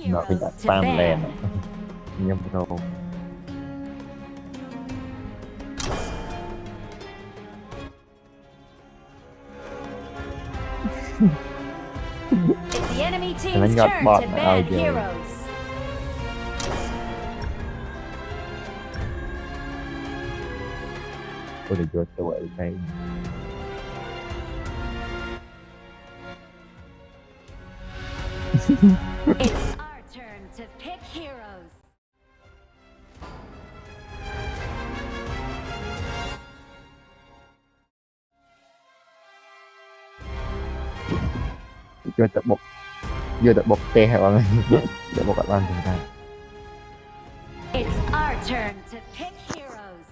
nó bị đặt heroes to spam lên ban. nhầm rồi It's the enemy nó team's nhọt turn bọt to mà ban giờ heroes. tôi được vô tuổi này It's our turn to pick heroes. vô tập bột tê hay bọn để một các bạn chúng ta It's our turn to pick heroes.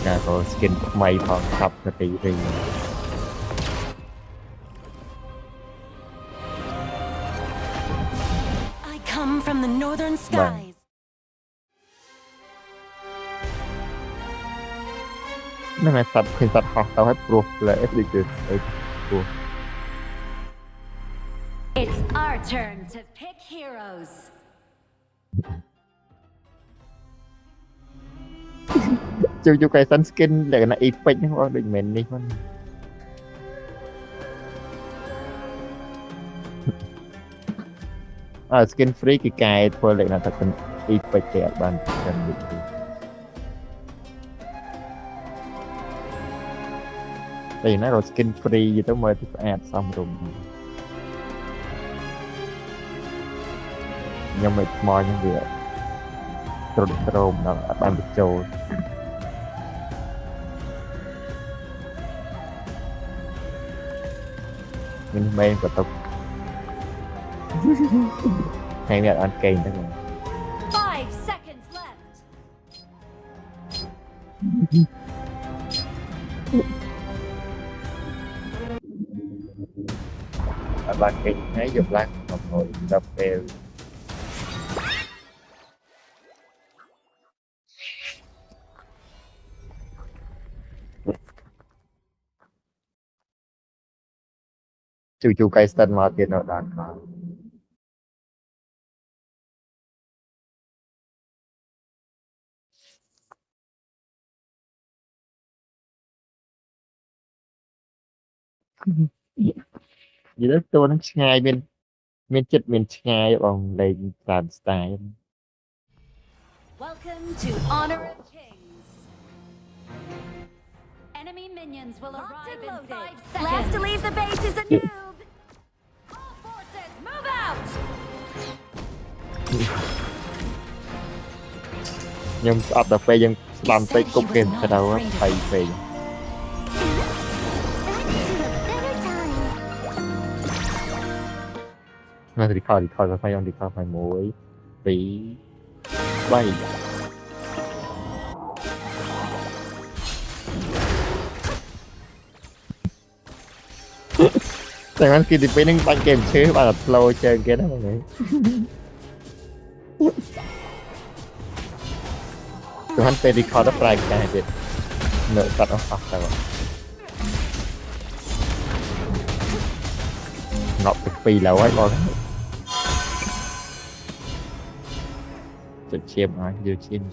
là có skin mây phong tập là tỷ gì I come from the northern skies.นั่นไงสัตว์คือสัตว์ของเราให้ปลุกเลยเอฟดีจุดไอ้ปลุก It's our turn to pick heroes. จูไก่ซันสกินเหลือนะอีเป็ดนี่ว่าดึงเมนนี่มันสกินฟรีกี่ไก่ทัวร์เหลือนะแต่เป็นอีเป็ดแก่บ้านกันดึกแต่อย่างนั้นเราสกินฟรีอยู่ต้องมาที่แอดซ้ำรุมยังไม่มอยังเดียวตรมตรมเราบ้านไปโจmình mê của tục hay là ăn kênh đó rồi 5 seconds left. bạn kênh hãy dùng like một hồi đọc về chú cái sân mà tiền nó đạt mà gì đó tôi nó ngay bên chất bên ngay bằng lên làm style Welcome to Honor of Kings. Enemy minions will arrive in 5 seconds. Last to leave the base is a noob. All forces, move out. nhưng ở tập phê dân làm tay cục kìm cái đầu á thầy phê nó thì khỏi và phải on thì khỏi phải muối tí bayแต่มันคือเป็นบางเกมชื่อแบบโลเจอเกมอะไรแต่มันเป็นรีคอร์ดปลายการเด็ดเนื้อตัดออกแต่ว่างอกเป็นปีแล้วไว้บอลจะเชียมอ่ะอยู่เชียม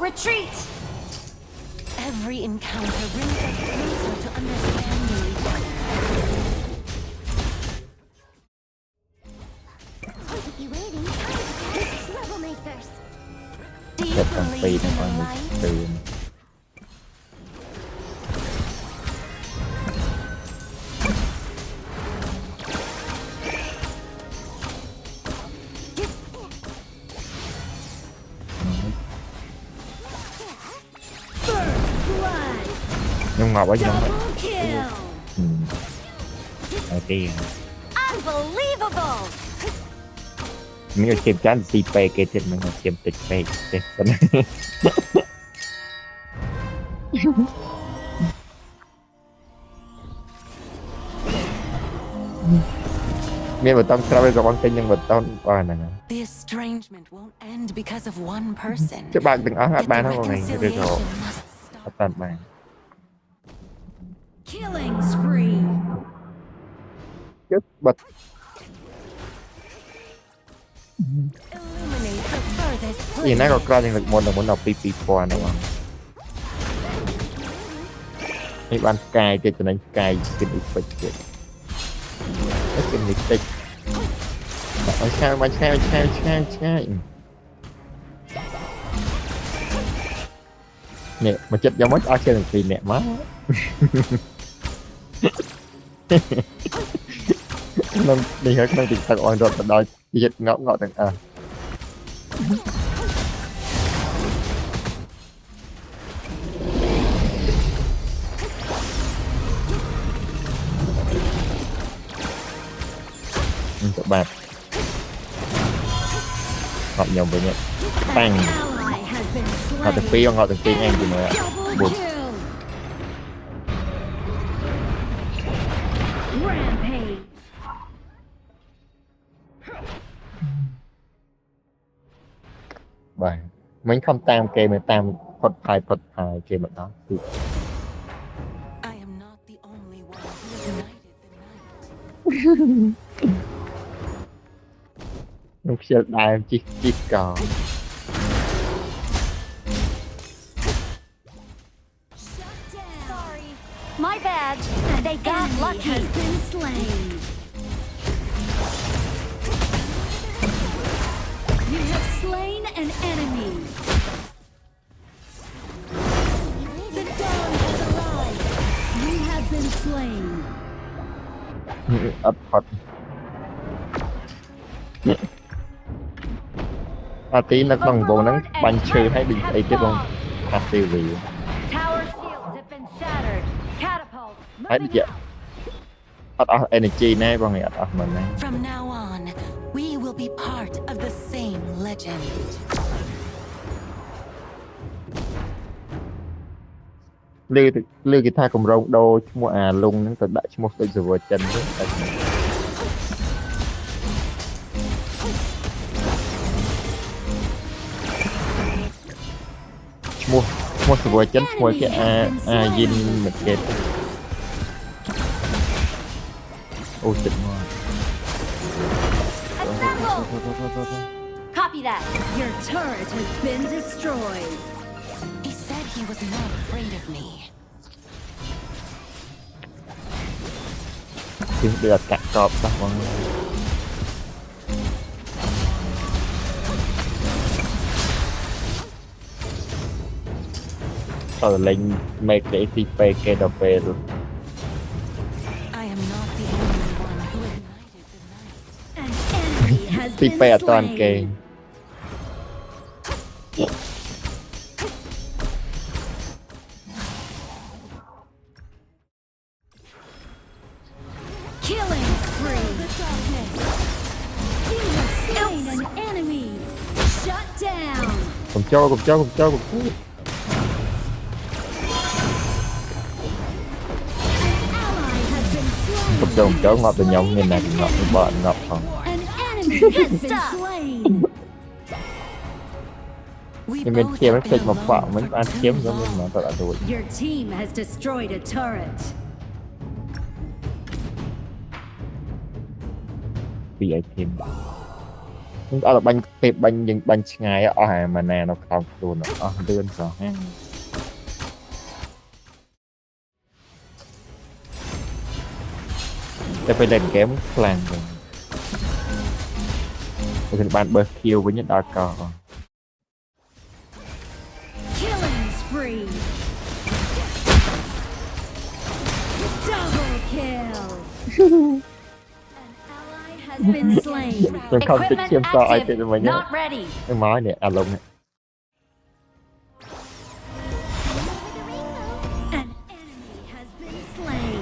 Retreat. Every encounter brings us closer to understanding each other. You waiting? Troublemakers. Do you เกิดตั้งปี believe นะ in ตอน the นี้ light? ตื่น Blood. nhưng ngọt quá chứ không phải Double kill. đầu tiên Unbelievable. mình có chìm chán CP cái trên mình có chìm tịch P cái miền Bắc Tông travelกับวันเป็นยังบนต้นว่านั่นนะ The estrangement won't end because of one person. จะบ้านถึงอาหาร Yet บ้าน the เท่าไหร่เดี๋ยวเรา reconciliation must stop. ตัดมา Killing spree. គឺបាត់ Illuminate the furthest ពី place. ណាក៏ក្រៅយ៉ាងលើកមុនដល់ពី2000ហ្នឹងបងនេះបានផ្កាយទៅចំណេញផ្កាយគិតអ៊ីពេចទៀតនេះគិតនេះតិចឲ្យឆ្ងាយមកឆ្ងាយឆ្ងាយឆ្ងាយឆ្ងាយនេះមកចិត្តយ៉ាងម៉េចអស់ជាង2នាក់មកក្នុងនេះហើយក្នុងទីទឹកអនរត់ទៅដល់ចិត្តងក់ទាំងអស់ទៅបាត់អត់ខ្ញុំវិញ An ally has been អត់ទៅ slain. ពីងអត់ទៅពីងឯងជាមួយ Double kill. Rampage. បាទមិញខំតាមគេមកតាមផុតផាយគេមកដល់គឺ I am not the only one who ignited the night. ខ្ញុំខ្ជិលដើមជីកក Sorry. My bad. They got lucky. Has been slain. You have slain an enemy. The dawn has arrived. You have been slain. អត់ផុតអាទីនៅក្នុងវងហ្នឹងបាញ់ឈើឲ្យដូចអីទៀតបងថាទីវី Tower shields have been shattered. Catapults. ហើយដូចអត់អស់ energy ណែបងអត់អស់មិនណែ From now on, we will be part of the same legend. លើគេថាកម្រងដូរឈ្មោះអាលងហ្នឹងទៅដាក់ឈ្មោះដូច server ចិនទៅឈ្មោះ server ចិនឈ្មោះគេអាយិនមកគេអូចិត្តមក Assemble. Copy that. Your turret has been destroyed. He said he was not afraid of me. គឺដូចអត់កាក់កបសោះបងតើលេង make គេទីពេគេដល់ពេល I am not the only one who ignited the night. An enemy has ទី been ពេអត់តាន់គេ slain. Killing spree. The darkness. You have slain an enemy. Shut down. កុំចូល An ally has been slain. កុំចូលងាប់ទៅខ្ញុំមានតែងាប់បត់ងាប់ផង An enemy has been slain. We ខ្ញុំមាន both ឈាម have ផ្លេច been មកប៉ alone មិនបាន for ឈាម too ខ្ញុំមាន long. មកទៅអត់រួច Your team has destroyed a turret. ពីឲ្យឈាមខ្ញុំអត់បាញ់ពេលបាញ់យើងបាញ់ឆ្ងាយអស់ហើយម៉ាណានៅក្នុងខ្លួនអស់លឿនសោះតែពេលលេងហ្គេមខ្លាំងទៅពេលបានបើសខៀវវិញដល់ក Killing spree. Double kill. An ally has been slain. Tôi không thích Equipment xem to ai active. thì mình nhớ. Not ready. cái mói này à lùng này An enemy has been slain.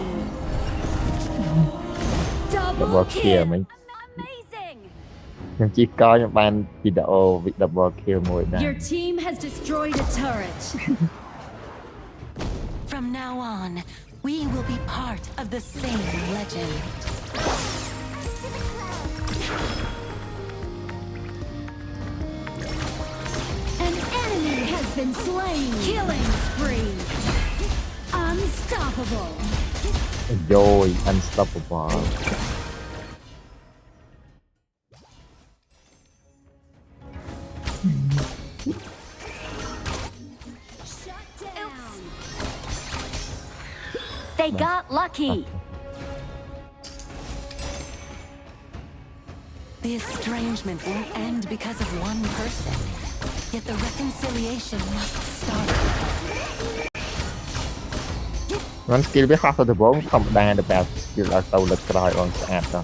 double Double kill kill. mình Amazing. nhưng chỉ có những ban video bị double kill mùi Your này team has destroyed a turret. From now on, we will be part of the same legend. An enemy has been slain. Killing spree. Unstoppable. Joy unstoppable. Shut down. They got lucky. The estrangement won't end because of one person. Yet the reconciliation must start. มันสกิลไม่เข้าตัวผมธรรมดาแต่แบบสกิลเอาตัวเล็กกรอยออนสะอาดต่อ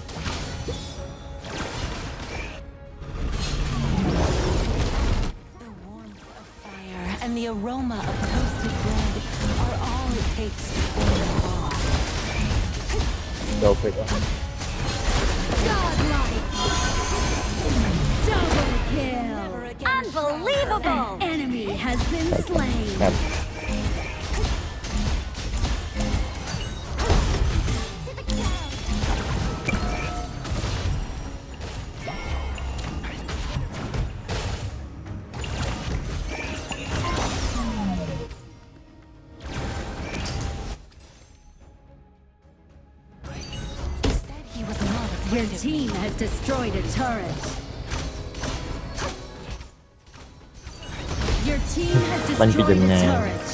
The warmth of fire and the aroma of toasted bread are all it takes to form a bond. โดนไปก็ Godlike. Double kill. Never again Unbelievable. An enemy has been slain. ครับ He said he was not Your afraid of me. team has destroyed a turret. Your team has Bắn cái destroyed chừng a nè. turret.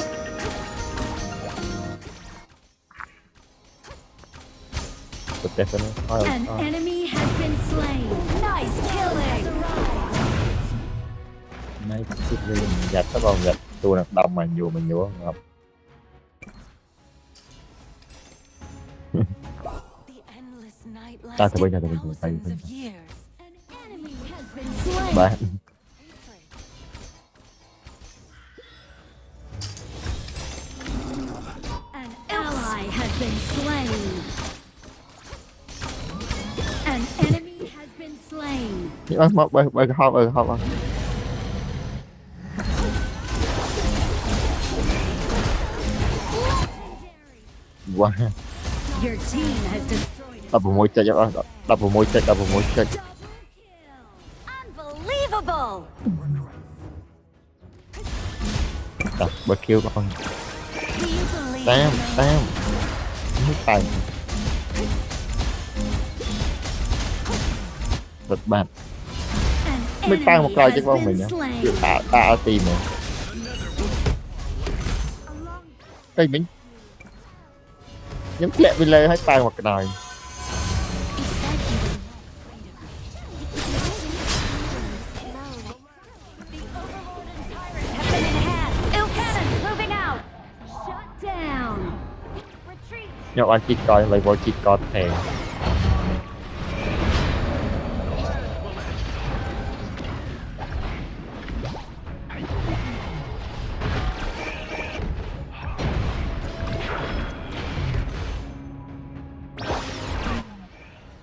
But definitely An enemy has been slain. Nice killing. ไม่คิดเลยยัดถ้าเรายัดตัวนักดำมันอยู่ครับ The endless night Ta thử bây giờ lasted thì mình phải thousands of years. An enemy has been slain. บ้าน An ally has been slain. An enemy has been slain. นี่มาไปเข้าเข้า Legendary. ว้า Your team has destroyed a ดับผมมวยใจจะดับผมมวยใจดับผมมวยใจ double kill. Unbelievable. ดับเบอร์คิวก่อน Do you believe แต้ม in แต้มไม่ตายบดบัด An ไม่ตั้งมา enemy ไกลจั has งว่าเหมือน been เนี้ย slain. ตาเอาตีเหมือนไอ้ยมิ้งยังแกะไปเลยให้ตายหมดกันหน่อย Have been enhanced. Ill cannons moving out. Shut down. Retreat. ยกอันจิตกอยเลยบอลจิตกอดแทง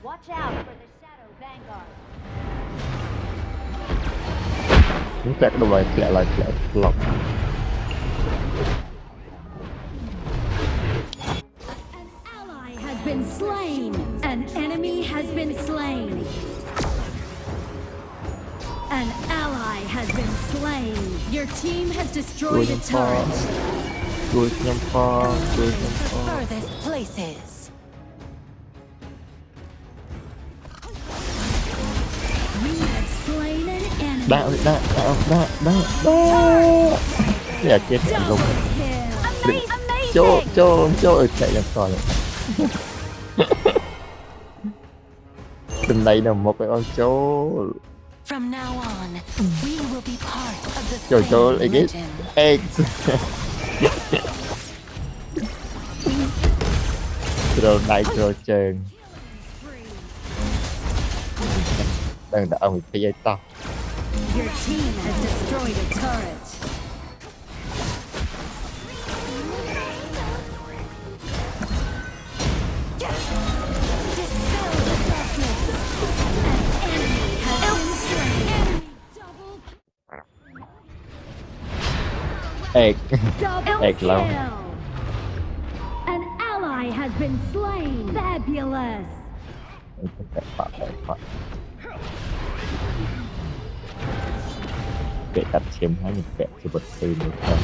Watch out for the Shadow Vanguard. นี่แกะดูเลยแกะหลอก An ally has been slain. An enemy has been slain. An ally has been slain. Your team has ช่วย destroyed a น้ำพอ turret. ช่วยน้ำพอช่วยน้ำพ the อ furthest places? You have slain an enemy. ได้อยากเก็ตลง Double kill. โจแกะยังก่อนเลยเป็นไรนะมกไปเอาโจ From now on, we will be part of the Trời same ơi, cái- legend. เอ็กเราได้เราเจง Spree. ตั้งแต่เอาไปยัยต่อ Your team has destroyed a turret. Dispel the darkness. An enemy has been slain. Double เอก Double Egg low. kill. An ally has been slain. Fabulous. แกะปะเกะตัดเข็มให้มันแกะจะบดซีนเลยครับ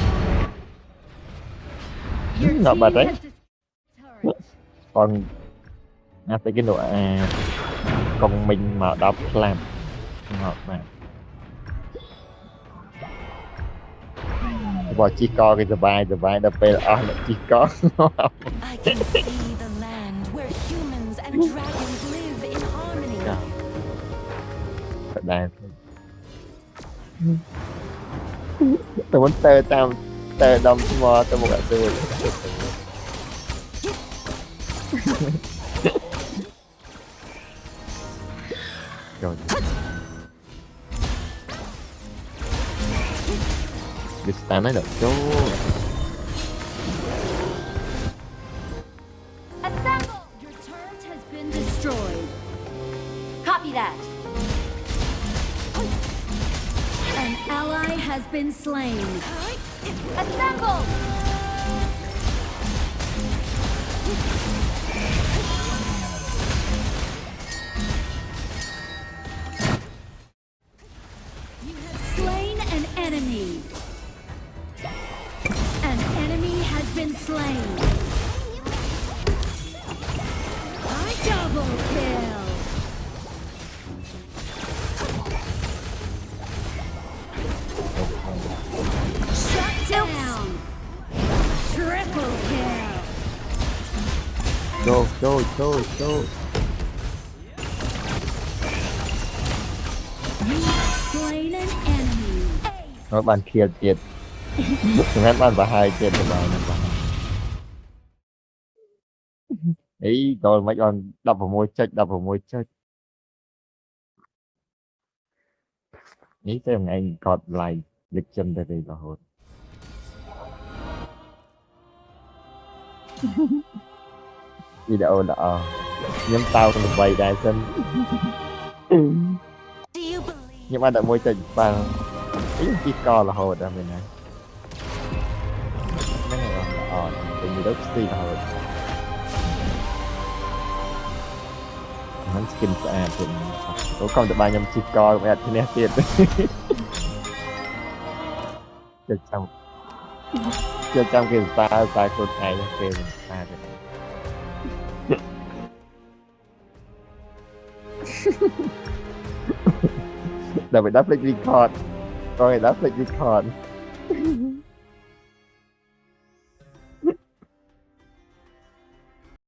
Your Not team bad, right? has destroyed a turret. còn tới cái độ con mình mà đọc làm ngọt mà bỏ chi co cái the vai đập về là chi co I can see the land where humans and dragons live in harmony. thật đáng tôi muốn tơ tam tơ đâm mò tôi một cái tôi rồi đi ta nói được chú Assemble! Your turret has been destroyed. Copy that. An ally has been slain. Assemble! You have slain an enemy. An enemy has been slain. Double kill. Shut down. Triple kill. Go. You have slain an enemy. nó bàn kia tiệt chúng em bàn và hai tiệt của bài này ấy rồi mấy con đập vào môi chết ý xem ngày cọt lại dịch chân đây là hồn video là nhóm tao được vầy đài chân Do you believe nhưng mà đã môi chân bằng ý chỉ co là hồn ra bên này mấy ngày là tự nhiên đất là hồn hắn skin xa thì có không được ba nhầm chỉ co mẹ thì nè tiền cho trong cái ta con này tiền ta Đợi phải đắp lên record coi đắp lên record